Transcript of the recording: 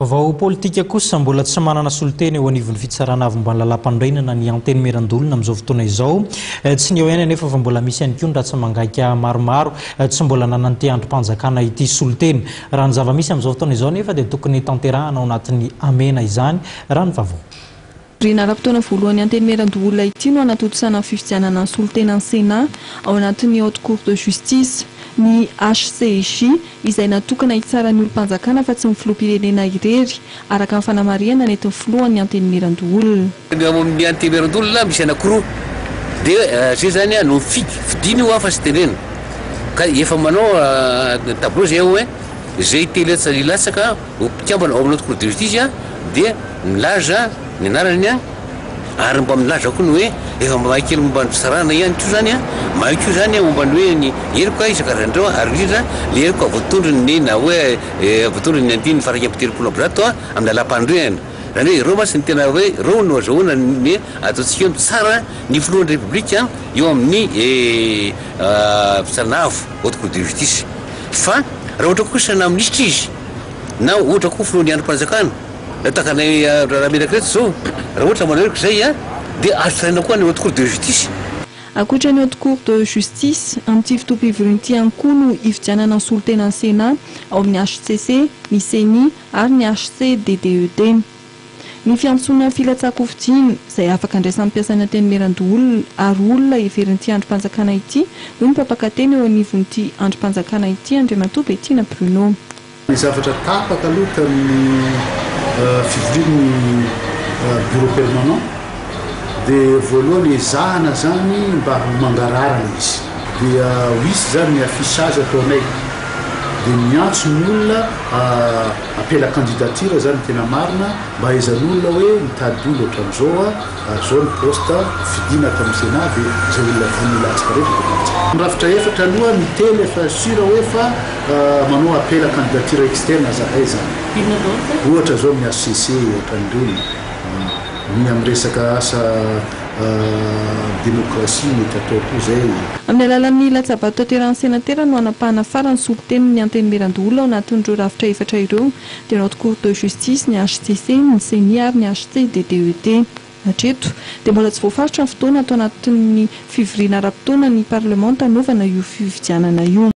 Vaovao politika kosa mbola tsy manana soloteny eo anivon'ny fitsarana avy mba lalam-pandrenana ny anteny merandolona amin'izao fotoana izao. Tsy ny eo ihany anefa fa mbola misy ihany koa ny ratsy mangaika maromaro tsy mbola nananty androm-panjakana ity soloteny. Raha ny zava-misy amin'izao fotoana izao nefa dia tokony tanterahana ao anatin'ny amena izany raha ny vaovao. Rina ara-potoana voalohany anteny merandolona ity no anatotosana fifidianana ny solotena ny Sénat ao anatin'ny Haute Cour de Justice. Ny HCJ izay natokana hitsara ny olom-panjakana fa tsy ny filoham-pirenena irery araka ny fanamariana nentin'ny filohan'ny anteny merandolona. Amin'ny anteny merandolona misy anankiroa dia zay zany no fidiny ho afa sy tenena ka efa manao tableau zay hoe zay tely latsaka mpikambana ao amin'ny Haute Cour de Justice dia milaza ny anarany ary mba milaza koa ny hoe efa mahay kely momba ny fisarana ihany koa zany mahay koa zany momba ny hoe ny eriko isan-karazan'ireo ary indrindra le eriko voatondrony na hoe voatondrony ny andiny faraika-pitelopolo amby-zato amin'ny lalam-pandriana zany hoe ireo masy ny tena hoe ireo no azahoana ny ataontsika hoe tsara ny filohan'ny repoblika eo amin'ny fisarana avo Haute Cour de Justice fa raha ohatra kosa na minisitra izy na ohatra koa filohan'ny androm-panjakana takanay raha menakreto zao raha ohatra manareko zay dia azo tsaina koa ny Haute Cour de Justice. Ankoatra ny Haute Cour de Justice amin'ity fotoam-piveron'ity ihany koa no hifidianana ny solotena ny Sénat ao amin'ny HCC, ny CENI ary ny HCDDED. Ny fiantsonana filatsako fidiana izay afaka andraisan'ny mpiasana teny merandolona ary olona heverin'ity androm-panjakana ity no ny mpampakateny eo anivon'ity androm-panjakana ity Andriamatoa Bettina Bruno. Ny zavatra tapaka aloha tamin'ny fivorian'ny bureau permanent dia voalohany ezahana zany mba mangararana izy dia hoisy zany ny affichage ataonay dia miantso ny olona apela candidature zany tena marina mba hahaizan'olona hoe mitady olona ohatran'izao zao ny poste fidina tamin'ny Sénat dia zay olona vonilatsika rehetra mirafitra efatra aloha miteny efa sura hoe fa manao apela candidature externe zakay zany ohatra zao amin'ny HCC ohatran'ireny ny amin'ny resaka asa demokrasia mety atao koa zay. Amin'ny alalan'ny latsabato tanteran'ny sénatera no anapahana farany soloteny ny anteny merandolona ao anatin'ireo rafitra efatra ireo dia ny Haute Cour de Justice, ny HCC, ny CENI ary ny HCDDED. Hatreto dia mbola tsy voafaritra ny fotoana atao anatin'ny fivoriana ara-potoana ny Parlement tanovana io fifidianana io.